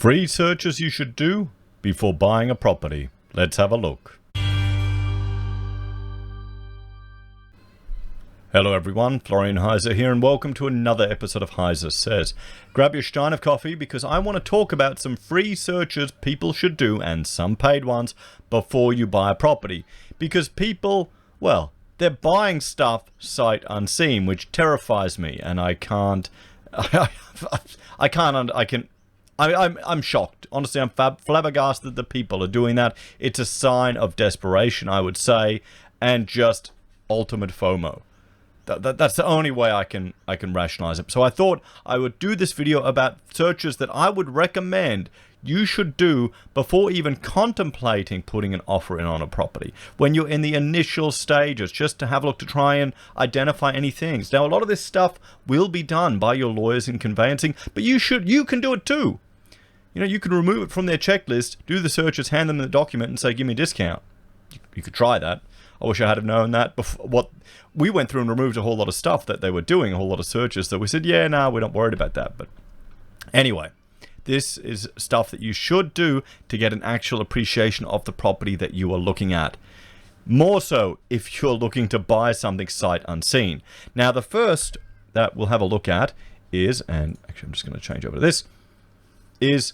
Free searches you should do before buying a property. Let's have a look. Hello everyone, Florian.heise here, and welcome to another episode of HeiseSays. Grab your stein of coffee because I want to talk about some free searches people should do and some paid ones before you buy a property. Because people, well, they're buying stuff sight unseen, which terrifies me, and I'm shocked. Honestly, I'm flabbergasted that people are doing that. It's a sign of desperation, I would say, and just ultimate FOMO. That's the only way I can rationalize it. So I thought I would do this video about searches that I would recommend you should do before even contemplating putting an offer in on a property. When you're in the initial stages, just to have a look to try and identify any things. Now, a lot of this stuff will be done by your lawyers in conveyancing, but you can do it too. You know, you can remove it from their checklist, do the searches, hand them the document and say, give me a discount. You could try that. I wish I had have known that before. What we went through and removed a whole lot of stuff that they were doing, a whole lot of searches that we said, yeah, no, we're not worried about that. But anyway, this is stuff that you should do to get an actual appreciation of the property that you are looking at. More so if you're looking to buy something sight unseen. Now, the first that we'll have a look at is, and actually I'm just going to change over to this, is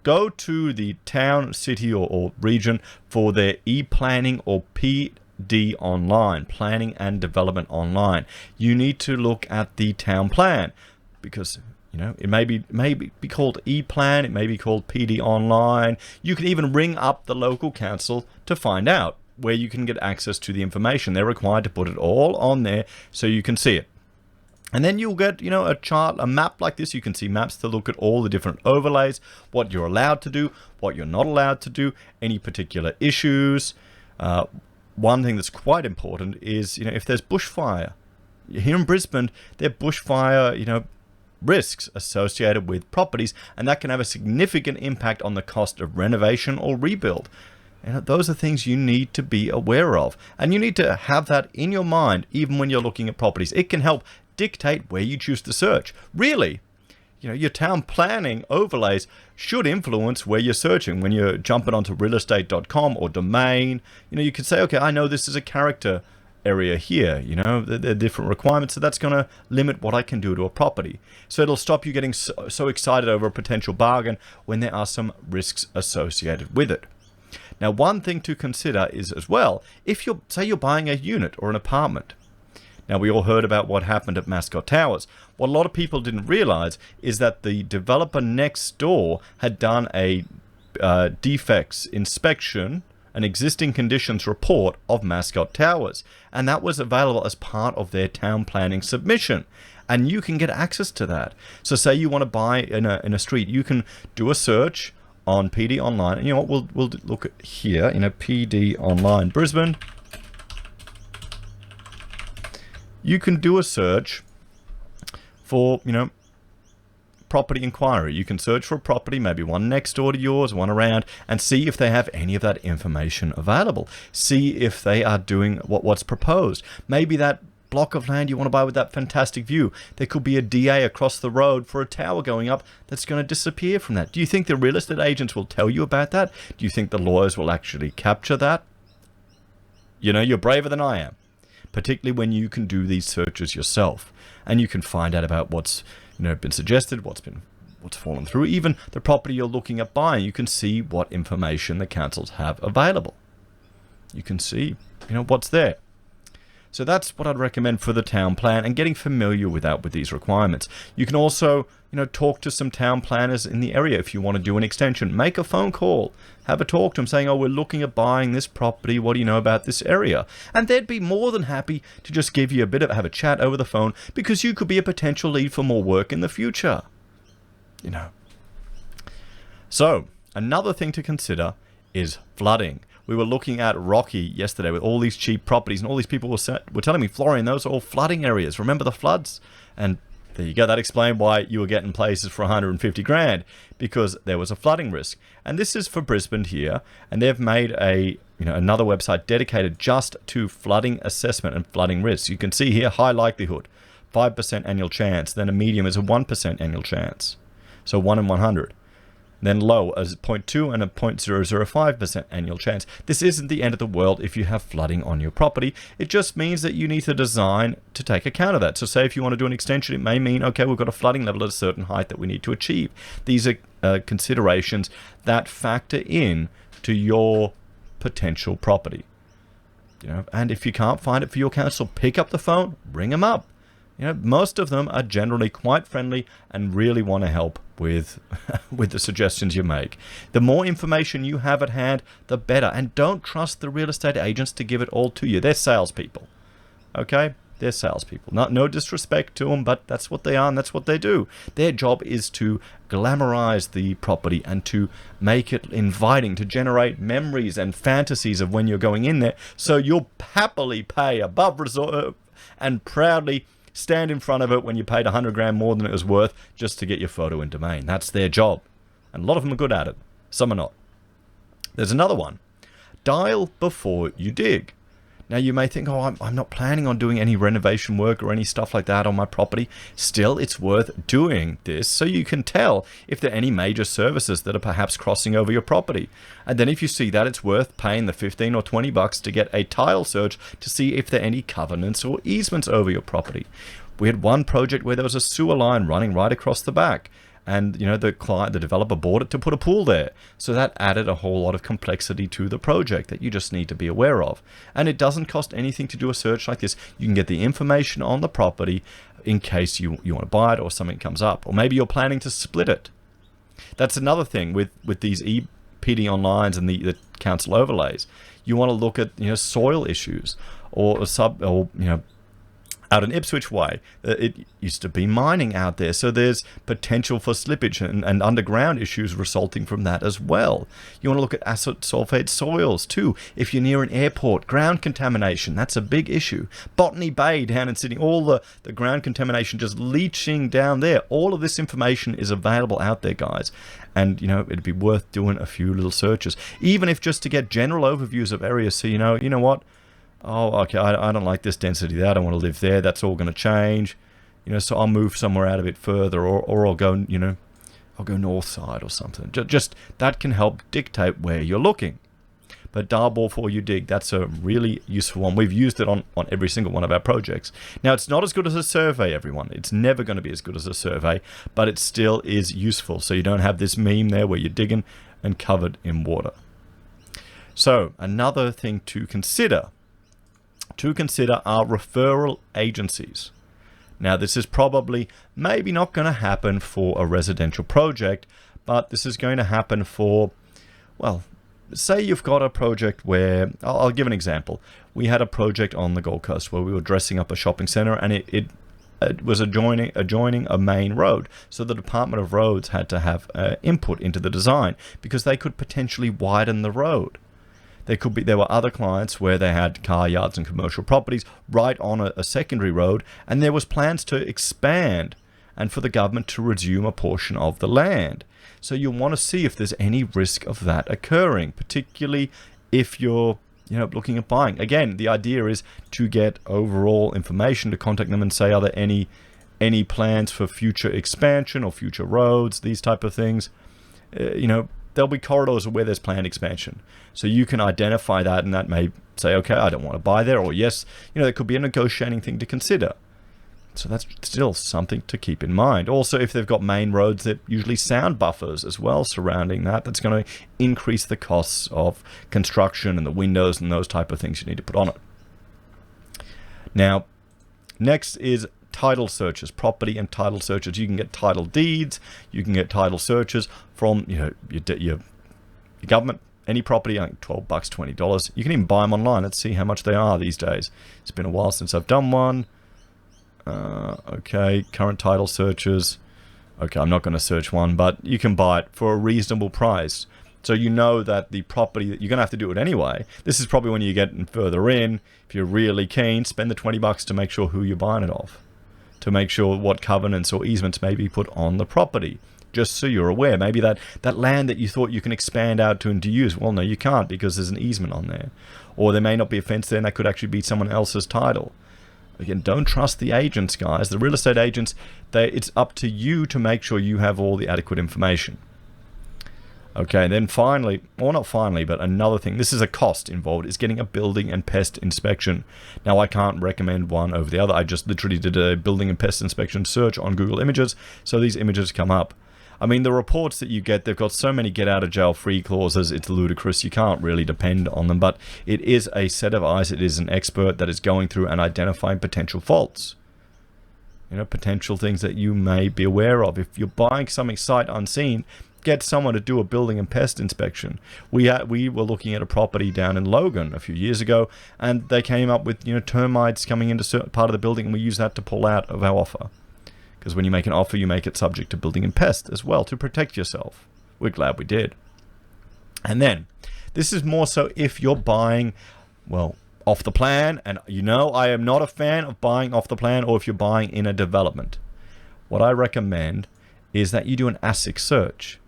go to the town, city, or region for their e-planning or PD online, planning and development online. You need to look at the town plan because, you know, it may be called e-plan, it may be called PD online. You can even ring up the local council to find out where you can get access to the information. They're required to put it all on there so you can see it. And then you'll get, you know, a chart, a map like this. You can see maps to look at all the different overlays, what you're allowed to do, what you're not allowed to do, any particular issues. One thing that's quite important is, you know, if there's bushfire. Here in Brisbane, there are bushfire, you know, risks associated with properties, and that can have a significant impact on the cost of renovation or rebuild. And those are things you need to be aware of. And you need to have that in your mind even when you're looking at properties. It can help dictate where you choose to search. Really, you know, your town planning overlays should influence where you're searching. When you're jumping onto realestate.com or domain, you know, you can say, okay, I know this is a character area here, you know, there are different requirements, so that's going to limit what I can do to a property. So it'll stop you getting so excited over a potential bargain when there are some risks associated with it. Now, one thing to consider is as well, if you're buying a unit or an apartment. Now, we all heard about what happened at Mascot Towers. What a lot of people didn't realize is that the developer next door had done a defects inspection, an existing conditions report of Mascot Towers. And that was available as part of their town planning submission. And you can get access to that. So say you want to buy in a street, you can do a search on PD Online. And you know what, we'll look at here, you know, PD Online Brisbane. You can do a search for, you know, property inquiry. You can search for a property, maybe one next door to yours, one around, and see if they have any of that information available. See if they are doing what's proposed. Maybe that block of land you want to buy with that fantastic view, there could be a DA across the road for a tower going up that's going to disappear from that. Do you think the real estate agents will tell you about that? Do you think the lawyers will actually capture that? You know, you're braver than I am. Particularly when you can do these searches yourself, and you can find out about what's, you know, been suggested, what's fallen through, even the property you're looking at buying. You can see what information the councils have available. You can see, you know, what's there. So that's what I'd recommend for the town plan and getting familiar with these requirements. You can also, you know, talk to some town planners in the area if you want to do an extension. Make a phone call. Have a talk to them saying, oh, we're looking at buying this property. What do you know about this area? And they'd be more than happy to just give you have a chat over the phone because you could be a potential lead for more work in the future. You know. So another thing to consider is flooding. We were looking at Rocky yesterday with all these cheap properties, and all these people were telling me, Florian, those are all flooding areas. Remember the floods? And there you go. That explained why you were getting places for 150 grand, because there was a flooding risk. And this is for Brisbane here, and they've made another website dedicated just to flooding assessment and flooding risk. You can see here high likelihood, 5% annual chance. Then a medium is a 1% annual chance, so 1 in 100. then low as 0.2 and a 0.005% annual chance. This isn't the end of the world if you have flooding on your property. It just means that you need to design to take account of that. So say if you want to do an extension, it may mean, okay, we've got a flooding level at a certain height that we need to achieve. These are considerations that factor in to your potential property. And if you can't find it for your council, pick up the phone, ring them up. Most of them are generally quite friendly and really want to help with the suggestions you make. The more information you have at hand, the better. And don't trust the real estate agents to give it all to you. They're salespeople. Okay? They're salespeople. No disrespect to them, but that's what they are and that's what they do. Their job is to glamorize the property and to make it inviting, to generate memories and fantasies of when you're going in there. So you'll happily pay above reserve and proudly stand in front of it when you paid 100 grand more than it was worth just to get your photo in domain. That's their job. And a lot of them are good at it. Some are not. There's another one. Dial before you dig. Now you may think, oh, I'm not planning on doing any renovation work or any stuff like that on my property. Still, it's worth doing this so you can tell if there are any major services that are perhaps crossing over your property. And then if you see that, it's worth paying the 15 or 20 bucks to get a tile search to see if there are any covenants or easements over your property. We had one project where there was a sewer line running right across the back. And, the developer bought it to put a pool there. So that added a whole lot of complexity to the project that you just need to be aware of. And it doesn't cost anything to do a search like this. You can get the information on the property in case you want to buy it or something comes up. Or maybe you're planning to split it. That's another thing with these EPD onlines and the council overlays. You want to look at, soil issues or out in Ipswich Way, it used to be mining out there, so there's potential for slippage and underground issues resulting from that as well. You want to look at acid sulfate soils too. If you're near an airport, ground contamination, that's a big issue. Botany Bay down in Sydney, all the ground contamination just leaching down there. All of this information is available out there, guys. And, it'd be worth doing a few little searches, even if just to get general overviews of areas so you know what? Oh, okay, I don't like this density there. I don't want to live there. That's all going to change. So I'll move somewhere out of it further or I'll go, I'll go north side or something. Just that can help dictate where you're looking. But dial before you dig, that's a really useful one. We've used it on every single one of our projects. Now, it's not as good as a survey, everyone. It's never going to be as good as a survey, but it still is useful. So you don't have this meme there where you're digging and covered in water. So another thing to consider are referral agencies. Now, this is probably maybe not going to happen for a residential project, but this is going to happen for, well, say you've got a project where, I'll give an example. We had a project on the Gold Coast where we were dressing up a shopping center and it was adjoining a main road. So the Department of Roads had to have input into the design because they could potentially widen the road. There were other clients where they had car yards and commercial properties right on a secondary road, and there was plans to expand and for the government to resume a portion of the land. So you'll want to see if there's any risk of that occurring, particularly if you're looking at buying. Again, the idea is to get overall information, to contact them and say, are there any plans for future expansion or future roads, these type of things. There'll be corridors where there's planned expansion. So you can identify that, and that may say, okay, I don't want to buy there, or yes, there could be a negotiating thing to consider. So that's still something to keep in mind. Also, if they've got main roads, they're usually sound buffers as well surrounding that. That's going to increase the costs of construction and the windows and those type of things you need to put on it. Now, next is title searches, property and title searches. You can get title deeds, you can get title searches from your government, any property, I think $12, $20. You can even buy them online. Let's see how much they are these days. It's been a while since I've done one. Okay, current title searches. Okay, I'm not going to search one, but you can buy it for a reasonable price. So you know that the property, you're going to have to do it anyway. This is probably when you get further in. If you're really keen, spend the 20 bucks to make sure who you're buying it off, to make sure what covenants or easements may be put on the property, just so you're aware. Maybe that land that you thought you can expand out to and to use, well, no, you can't because there's an easement on there. Or there may not be a fence there and that could actually be someone else's title. Again, don't trust the agents, guys. The real estate agents, it's up to you to make sure you have all the adequate information. Okay, and then finally, or not finally, but another thing, this is a cost involved, is getting a building and pest inspection. Now, I can't recommend one over the other. I just literally did a building and pest inspection search on Google Images, so these images come up. I mean, the reports that you get, they've got so many get-out-of-jail-free clauses, it's ludicrous. You can't really depend on them, but it is a set of eyes. It is an expert that is going through and identifying potential faults. You know, potential things that you may be aware of. If you're buying something sight unseen, get someone to do a building and pest inspection. We were looking at a property down in Logan a few years ago, and they came up with, you know, termites coming into certain part of the building, and we used that to pull out of our offer. Because when you make an offer, you make it subject to building and pest as well to protect yourself. We're glad we did. And then, this is more so if you're buying, well, off the plan, and you know I am not a fan of buying off the plan, or if you're buying in a development. What I recommend is that you do an ASIC search.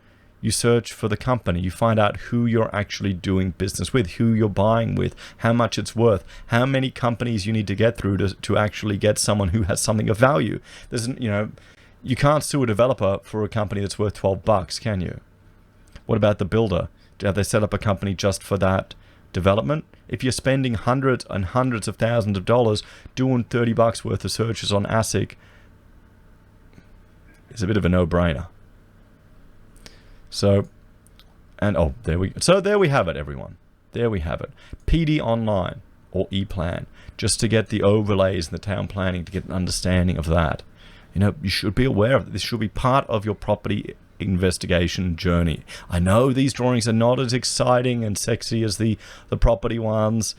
You search for the company, you find out who you're actually doing business with, who you're buying with, how much it's worth, how many companies you need to get through to actually get someone who has something of value. There's, you know, you can't sue a developer for a company that's worth $12, can you? What about the builder? Have they set up a company just for that development? If you're spending hundreds and hundreds of thousands of dollars doing $30 worth of searches on ASIC, it's a bit of a no-brainer. So, and oh, there we have it, everyone. There we have it. PD Online or ePlan, just to get the overlays and the town planning, to get an understanding of that. You know, you should be aware of it. This should be part of your property investigation journey. I know these drawings are not as exciting and sexy as the property ones,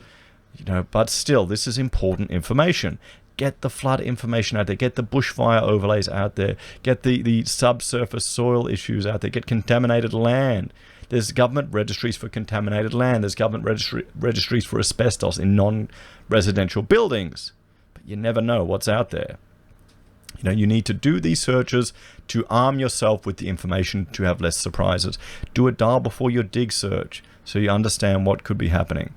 you know, but still, this is important information. Get the flood information out there, get the bushfire overlays out there, get the subsurface soil issues out there, get contaminated land. There's government registries for contaminated land, there's government registries for asbestos in non-residential buildings, but you never know what's out there. You know, you need to do these searches to arm yourself with the information to have less surprises. Do a dial before your dig search so you understand what could be happening,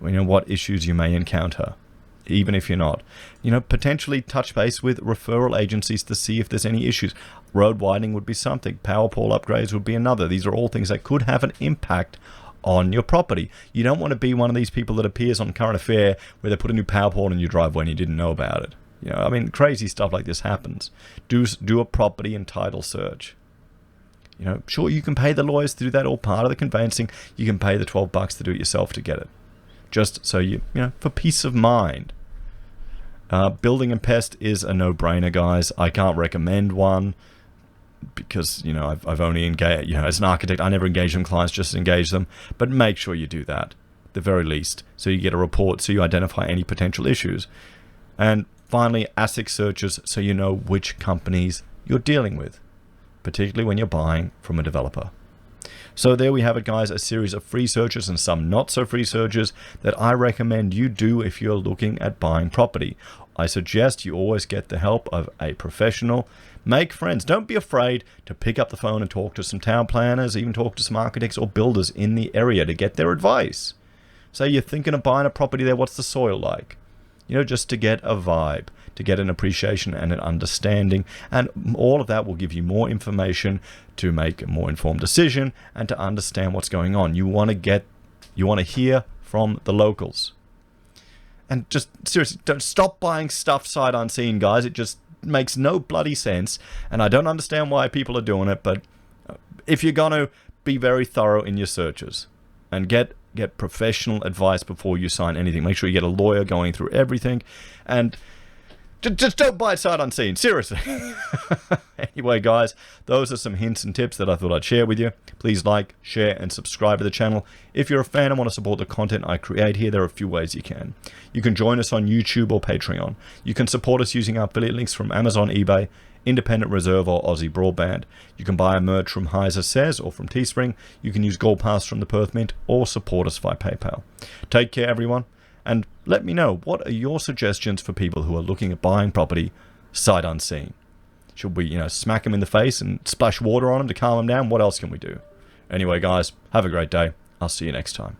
you know, what issues you may encounter. Even if you're not, you know, potentially touch base with referral agencies to see if there's any issues. Road widening would be something. Power pole upgrades would be another. These are all things that could have an impact on your property. You don't want to be one of these people that appears on Current Affair where they put a new power pole in your driveway and you didn't know about it. You know, I mean, crazy stuff like this happens. Do a property and title search. You know, sure, you can pay the lawyers to do that, all part of the conveyancing. You can pay the $12 to do it yourself to get it. Just so you know, for peace of mind. Building and pest is a no-brainer, guys. I can't recommend one because, you know, I've only engaged, you know, as an architect, I never engage them clients, just engage them. But make sure you do that, at the very least, so you get a report, so you identify any potential issues. And finally, ASIC searches, so you know which companies you're dealing with, particularly when you're buying from a developer. So there we have it, guys, a series of free searches and some not so free searches that I recommend you do if you're looking at buying property. I suggest you always get the help of a professional. Make friends. Don't be afraid to pick up the phone and talk to some town planners, even talk to some architects or builders in the area to get their advice. Say you're thinking of buying a property there, what's the soil like? You know, just to get a vibe, to get an appreciation and an understanding, and all of that will give you more information to make a more informed decision and to understand what's going on. You want to hear from the locals. And just seriously, don't stop buying stuff sight unseen, guys. It just makes no bloody sense, and I don't understand why people are doing it, but if you're going to be very thorough in your searches and get professional advice before you sign anything. Make sure you get a lawyer going through everything, and just don't buy it sight unseen. Seriously. Anyway, guys, those are some hints and tips that I thought I'd share with you. Please like, share, and subscribe to the channel. If you're a fan and want to support the content I create here, there are a few ways you can. You can join us on YouTube or Patreon. You can support us using our affiliate links from Amazon, eBay, Independent Reserve, or AussieBroadband. You can buy a merch from HeiseSays or from Teespring. You can use Gold Pass from the Perth Mint or support us via PayPal. Take care, everyone, and let me know, what are your suggestions for people who are looking at buying property sight unseen? Should we, you know, smack them in the face and splash water on them to calm them down? What else can we do? Anyway, guys, have a great day. I'll see you next time.